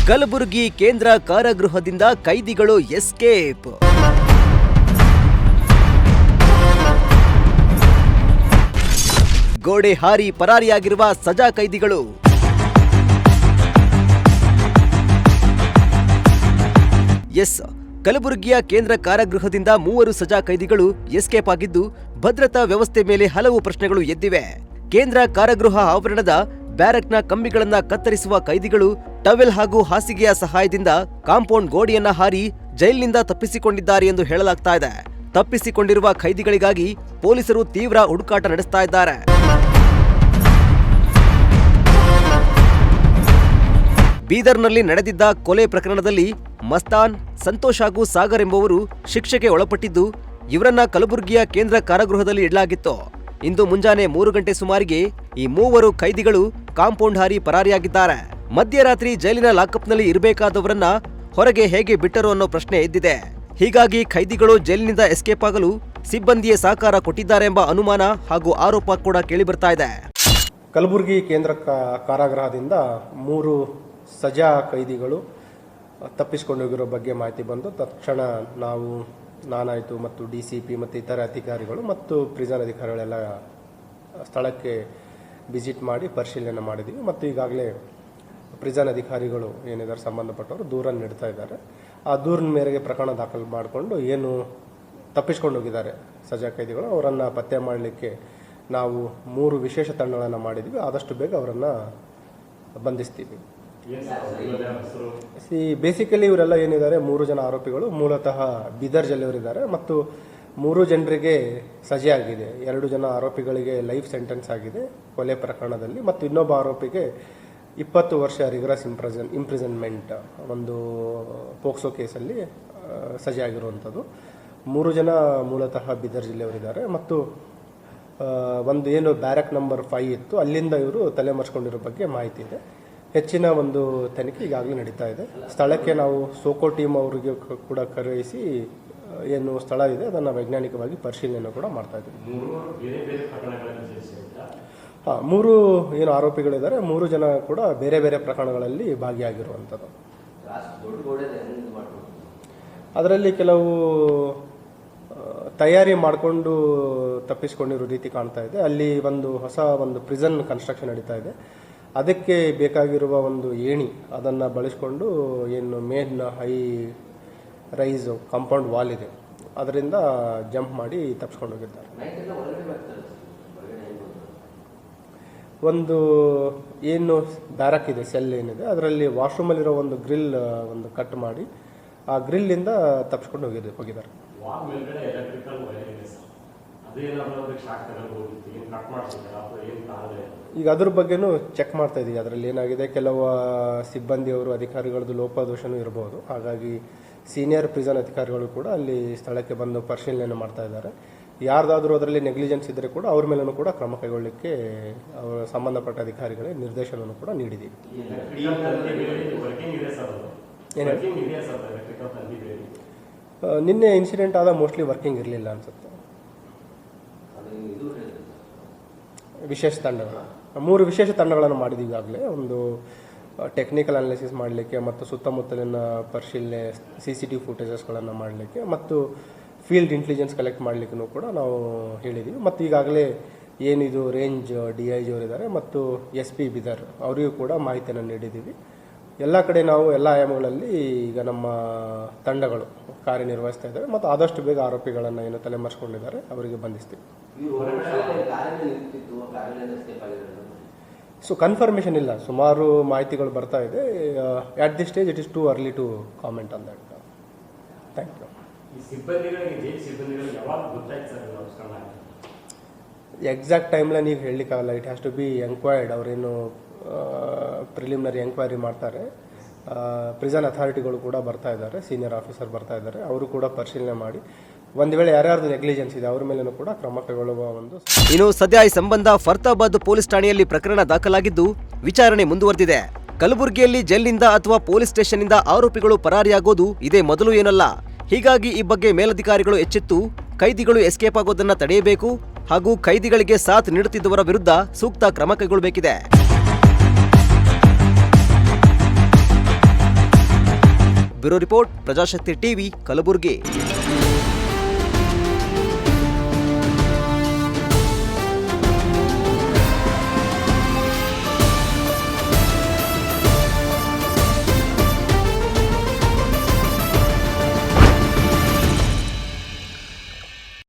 ಕಲಬುರಗಿ ಕೇಂದ್ರ ಕಾರಾಗೃಹದಿಂದ ಕೈದಿಗಳು ಎಸ್ಕೇಪ್. ಗೋಡೆ ಹಾರಿ ಪರಾರಿಯಾಗಿರುವ ಸಜಾ ಕೈದಿಗಳು. ಕಲಬುರಗಿಯ ಕೇಂದ್ರ ಕಾರಾಗೃಹದಿಂದ 3 ಸಜಾ ಕೈದಿಗಳು ಎಸ್ಕೇಪ್ ಆಗಿದ್ದು, ಭದ್ರತಾ ವ್ಯವಸ್ಥೆ ಮೇಲೆ ಹಲವು ಪ್ರಶ್ನೆಗಳು ಎದ್ದಿವೆ. ಕೇಂದ್ರ ಕಾರಾಗೃಹ ಆವರಣದ ಬ್ಯಾರಕ್ನ ಕಂಬಿಗಳನ್ನ ಕತ್ತರಿಸುವ ಕೈದಿಗಳು ಟವೆಲ್ ಹಾಗೂ ಹಾಸಿಗೆಯ ಸಹಾಯದಿಂದ ಕಾಂಪೌಂಡ್ ಗೋಡೆಯನ್ನ ಹಾರಿ ಜೈಲಿನಿಂದ ತಪ್ಪಿಸಿಕೊಂಡಿದ್ದಾರೆ ಎಂದು ಹೇಳಲಾಗ್ತಾ ಇದೆ. ತಪ್ಪಿಸಿಕೊಂಡಿರುವ ಖೈದಿಗಳಿಗಾಗಿ ಪೊಲೀಸರು ತೀವ್ರ ಹುಡುಕಾಟ ನಡೆಸ್ತಾ ಇದ್ದಾರೆ. ಬೀದರ್ನಲ್ಲಿ ನಡೆದಿದ್ದ ಕೊಲೆ ಪ್ರಕರಣದಲ್ಲಿ ಮಸ್ತಾನ್, ಸಂತೋಷ್ ಹಾಗೂ ಸಾಗರ್ ಎಂಬುವರು ಶಿಕ್ಷೆಗೆ ಒಳಪಟ್ಟಿದ್ದು, ಇವರನ್ನ ಕಲಬುರಗಿಯ ಕೇಂದ್ರ ಕಾರಾಗೃಹದಲ್ಲಿ ಇಡಲಾಗಿತ್ತು. ಇಂದು ಮುಂಜಾನೆ 3 ಗಂಟೆ ಸುಮಾರಿಗೆ ಈ 3 ಖೈದಿಗಳು ಕಾಂಪೌಂಡ್ ಹಾರಿ ಪರಾರಿಯಾಗಿದ್ದಾರೆ. ಮಧ್ಯರಾತ್ರಿ ಜೈಲಿನ ಲಾಕಪ್ನಲ್ಲಿ ಇರಬೇಕಾದವರನ್ನ ಹೊರಗೆ ಹೇಗೆ ಬಿಟ್ಟರು ಅನ್ನೋ ಪ್ರಶ್ನೆ ಎದ್ದಿದೆ. ಹೀಗಾಗಿ ಖೈದಿಗಳು ಜೈಲಿನಿಂದ ಎಸ್ಕೇಪ್ ಆಗಲು ಸಿಬ್ಬಂದಿಯೇ ಸಹಕಾರ ಕೊಟ್ಟಿದ್ದಾರೆ ಎಂಬ ಅನುಮಾನ ಹಾಗೂ ಆರೋಪ ಕೂಡ ಕೇಳಿಬರ್ತಾ ಇದೆ. ಕಲಬುರಗಿ ಕೇಂದ್ರ ಕಾರಾಗೃಹದಿಂದ 3 ಸಜಾ ಕೈದಿಗಳು ತಪ್ಪಿಸಿಕೊಂಡೋಗಿರೋ ಬಗ್ಗೆ ಮಾಹಿತಿ ಬಂದು ತಕ್ಷಣ ನಾನಾಯಿತು ಮತ್ತು DCP ಮತ್ತು ಇತರ ಅಧಿಕಾರಿಗಳು ಮತ್ತು ಪ್ರಿಸನ್ ಅಧಿಕಾರಿಗಳೆಲ್ಲ ಸ್ಥಳಕ್ಕೆ ವಿಸಿಟ್ ಮಾಡಿ ಪರಿಶೀಲನೆ ಮಾಡಿದ್ದೀವಿ. ಮತ್ತು ಈಗಾಗಲೇ ಪ್ರಿಸನ್ ಅಧಿಕಾರಿಗಳು ಏನಿದ್ದಾರೆ ಸಂಬಂಧಪಟ್ಟವರು ದೂರ ನೀಡ್ತಾ ಇದ್ದಾರೆ. ಆ ದೂರಿನ ಮೇರೆಗೆ ಪ್ರಕರಣ ದಾಖಲು ಮಾಡಿಕೊಂಡು ಏನು ತಪ್ಪಿಸ್ಕೊಂಡು ಹೋಗಿದ್ದಾರೆ ಸಜಾ ಕೈದಿಗಳು ಅವರನ್ನು ಪತ್ತೆ ಮಾಡಲಿಕ್ಕೆ ನಾವು 3 ವಿಶೇಷ ತಂಡಗಳನ್ನು ಮಾಡಿದ್ದೀವಿ. ಆದಷ್ಟು ಬೇಗ ಅವರನ್ನು ಬಂಧಿಸ್ತೀವಿ. ಬೇಸಿಕಲಿ ಇವರೆಲ್ಲ ಏನಿದ್ದಾರೆ 3 ಜನ ಆರೋಪಿಗಳು ಮೂಲತಃ ಬೀದರ್ ಜಿಲ್ಲೆಯವರಿದ್ದಾರೆ ಮತ್ತು 3 ಜನರಿಗೆ ಸಜೆ ಆಗಿದೆ. 2 ಜನ ಆರೋಪಿಗಳಿಗೆ ಲೈಫ್ ಸೆಂಟೆನ್ಸ್ ಆಗಿದೆ ಕೊಲೆ ಪ್ರಕರಣದಲ್ಲಿ ಮತ್ತು ಇನ್ನೊಬ್ಬ ಆರೋಪಿಗೆ 20 ವರ್ಷ ರಿಗರಸ್ ಇಂಪ್ರಿಸನ್ಮೆಂಟ್ ಒಂದು ಪೋಕ್ಸೋ ಕೇಸಲ್ಲಿ ಸಜೆ ಆಗಿರುವಂಥದ್ದು. 3 ಜನ ಮೂಲತಃ ಬೀದರ್ ಜಿಲ್ಲೆಯವರಿದ್ದಾರೆ ಮತ್ತು ಒಂದು ಏನು ಬ್ಯಾರಕ್ ನಂಬರ್ 5 ಇತ್ತು ಅಲ್ಲಿಂದ ಇವರು ತಲೆಮರೆಸ್ಕೊಂಡಿರೋ ಬಗ್ಗೆ ಮಾಹಿತಿ ಇದೆ. ಹೆಚ್ಚಿನ ಒಂದು ತನಿಖೆ ಈಗಾಗಲೇ ನಡೀತಾ ಇದೆ. ಸ್ಥಳಕ್ಕೆ ನಾವು ಸೋಕೋ ಟೀಮ್ ಅವರಿಗೆ ಕೂಡ ಕರೆಯಿಸಿ ಏನು ಸ್ಥಳ ಇದೆ ಅದನ್ನು ವೈಜ್ಞಾನಿಕವಾಗಿ ಪರಿಶೀಲನೆ ಕೂಡ ಮಾಡ್ತಾ ಇದ್ದೀವಿ. 3 ಏನು ಆರೋಪಿಗಳಿದ್ದಾರೆ 3 ಜನ ಕೂಡ ಬೇರೆ ಬೇರೆ ಪ್ರಕರಣಗಳಲ್ಲಿ ಭಾಗಿಯಾಗಿರುವಂಥದ್ದು. ಅದರಲ್ಲಿ ಕೆಲವು ತಯಾರಿ ಮಾಡಿಕೊಂಡು ತಪ್ಪಿಸಿಕೊಂಡಿರೋ ರೀತಿ ಕಾಣ್ತಾ ಇದೆ. ಅಲ್ಲಿ ಹೊಸ ಪ್ರಿಸನ್ ಕನ್ಸ್ಟ್ರಕ್ಷನ್ ನಡೀತಾ ಇದೆ. ಅದಕ್ಕೆ ಬೇಕಾಗಿರುವ ಒಂದು ಏಣಿ ಅದನ್ನು ಬಳಸಿಕೊಂಡು ಏನು main high rise compound wall ಇದೆ ಅದರಿಂದ ಜಂಪ್ ಮಾಡಿ ತಪ್ಪಿಸ್ಕೊಂಡು ಹೋಗಿದ್ದಾರೆ. ಒಂದು ಏನು ಬ್ಯಾರಕ್ ಇದೆ ಸೆಲ್ ಏನಿದೆ ಅದರಲ್ಲಿ ವಾಶ್ರೂಮಲ್ಲಿರೋ ಒಂದು ಗ್ರಿಲ್ ಕಟ್ ಮಾಡಿ ಆ ಗ್ರಿಲ್ಲಿಂದ ತಪ್ಪಿಸ್ಕೊಂಡು ಹೋಗಿದ್ದಾರೆ. ಈಗ ಅದ್ರ ಬಗ್ಗೆನೂ ಚೆಕ್ ಮಾಡ್ತಾ ಇದ್ದೀವಿ. ಅದರಲ್ಲಿ ಏನಾಗಿದೆ ಕೆಲವು ಸಿಬ್ಬಂದಿಯವರು ಅಧಿಕಾರಿಗಳದ್ದು ಲೋಪದೋಷನೂ ಇರಬಹುದು. ಹಾಗಾಗಿ ಸೀನಿಯರ್ ಪ್ರಿಸನ್ ಅಧಿಕಾರಿಗಳು ಕೂಡ ಅಲ್ಲಿ ಸ್ಥಳಕ್ಕೆ ಬಂದು ಪರಿಶೀಲನೆ ಮಾಡ್ತಾ ಇದ್ದಾರೆ. ಯಾರ್ದಾದ್ರೂ ಅದರಲ್ಲಿ ನೆಗ್ಲಿಜೆನ್ಸ್ ಇದ್ದರೆ ಕೂಡ ಅವ್ರ ಮೇಲೂ ಕೂಡ ಕ್ರಮ ಕೈಗೊಳ್ಳಲಿಕ್ಕೆ ಅವರ ಸಂಬಂಧಪಟ್ಟ ಅಧಿಕಾರಿಗಳಿಗೆ ನಿರ್ದೇಶನವನ್ನು ಕೂಡ ನೀಡಿದ್ದೀವಿ. ನಿನ್ನೆ ಇನ್ಸಿಡೆಂಟ್ ಆದ ಮೋಸ್ಟ್ಲಿ ವರ್ಕಿಂಗ್ ಇರಲಿಲ್ಲ ಅನ್ಸುತ್ತೆ. ವಿಶೇಷ ತಂಡಗಳು 3 ವಿಶೇಷ ತಂಡಗಳನ್ನು ಮಾಡಿದ್ದೀವಿ ಈಗಾಗಲೇ. ಒಂದು ಟೆಕ್ನಿಕಲ್ ಅನಾಲಿಸಿಸ್ ಮಾಡಲಿಕ್ಕೆ ಮತ್ತು ಸುತ್ತಮುತ್ತಲಿನ ಪರಿಶೀಲನೆ CCTV ಫುಟೇಜಸ್ಗಳನ್ನು ಮಾಡಲಿಕ್ಕೆ ಮತ್ತು ಫೀಲ್ಡ್ ಇಂಟೆಲಿಜೆನ್ಸ್ ಕಲೆಕ್ಟ್ ಮಾಡಲಿಕ್ಕೂ ಕೂಡ ನಾವು ಹೇಳಿದ್ದೀವಿ. ಮತ್ತು ಈಗಾಗಲೇ ಏನಿದು ರೇಂಜ್ DIG ಅವರಿದ್ದಾರೆ ಮತ್ತು SP ಬೀದರ್ ಅವರಿಗೂ ಕೂಡ ಮಾಹಿತಿಯನ್ನು ನೀಡಿದ್ದೀವಿ. ಎಲ್ಲ ಕಡೆ ನಾವು ಎಲ್ಲ ಆಯಾಮಗಳಲ್ಲಿ ಈಗ ನಮ್ಮ ತಂಡಗಳು ಕಾರ್ಯನಿರ್ವಹಿಸ್ತಾ ಇದ್ದಾರೆ ಮತ್ತು ಆದಷ್ಟು ಬೇಗ ಆರೋಪಿಗಳನ್ನು ಏನು ತಲೆಮರೆಸ್ಕೊಂಡಿದ್ದಾರೆ ಅವರಿಗೆ ಬಂಧಿಸ್ತೀವಿ. ಸೊ ಕನ್ಫರ್ಮೇಷನ್ ಇಲ್ಲ, ಸುಮಾರು ಮಾಹಿತಿಗಳು ಬರ್ತಾ ಇದೆ. At the stage it is too early to comment on that. Thank you. Exact timeline ಈಗ ಹೇಳಲಿಕ್ಕಾಗಲ್ಲ. It has to be enquired. ಅವರೇನು ಪ್ರಿಲಿಮಿನರಿ ಎಂಕ್ವೈರಿ ಮಾಡ್ತಾರೆ. ಪ್ರಿಸನ್ ಅಥಾರಿಟಿಗಳು ಕೂಡ ಬರ್ತಾ ಇದ್ದಾರೆ, ಸೀನಿಯರ್ ಆಫೀಸರ್ ಬರ್ತಾ ಇದ್ದಾರೆ. ಅವರು ಕೂಡ ಪರಿಶೀಲನೆ ಮಾಡಿ ಒಂದು ವೇಳೆ ಯಾರ್ಯಾರ್ದು ನೆಗ್ಲಿಜೆನ್ಸ್ ಇದೆ ಅವ್ರ ಮೇಲೂ ಕೂಡ ಕ್ರಮ ಕೈಗೊಳ್ಳುವ ಒಂದು. ಇನ್ನು ಸದ್ಯ ಈ ಸಂಬಂಧ ಫರ್ತಾಬಾದ್ ಪೊಲೀಸ್ ಠಾಣೆಯಲ್ಲಿ ಪ್ರಕರಣ ದಾಖಲಾಗಿದ್ದು ವಿಚಾರಣೆ ಮುಂದುವರೆದಿದೆ. ಕಲಬುರಗಿಯಲ್ಲಿ ಜೈಲಿನಿಂದ ಅಥವಾ ಪೊಲೀಸ್ ಸ್ಟೇಷನ್ನಿಂದ ಆರೋಪಿಗಳು ಪರಾರಿಯಾಗೋದು ಇದೇ ಮೊದಲು ಏನಲ್ಲ. ಹೀಗಾಗಿ ಈ ಬಗ್ಗೆ ಮೇಲಧಿಕಾರಿಗಳು ಎಚ್ಚೆತ್ತು ಕೈದಿಗಳು ಎಸ್ಕೇಪ್ ಆಗೋದನ್ನ ತಡೆಯಬೇಕು ಹಾಗೂ ಖೈದಿಗಳಿಗೆ ಸಾಥ್ ನೀಡುತ್ತಿದ್ದವರ ವಿರುದ್ಧ ಸೂಕ್ತ ಕ್ರಮ ಕೈಗೊಳ್ಳಬೇಕಿದೆ. Bureau report, Prajashakti TV, Kalaburagi.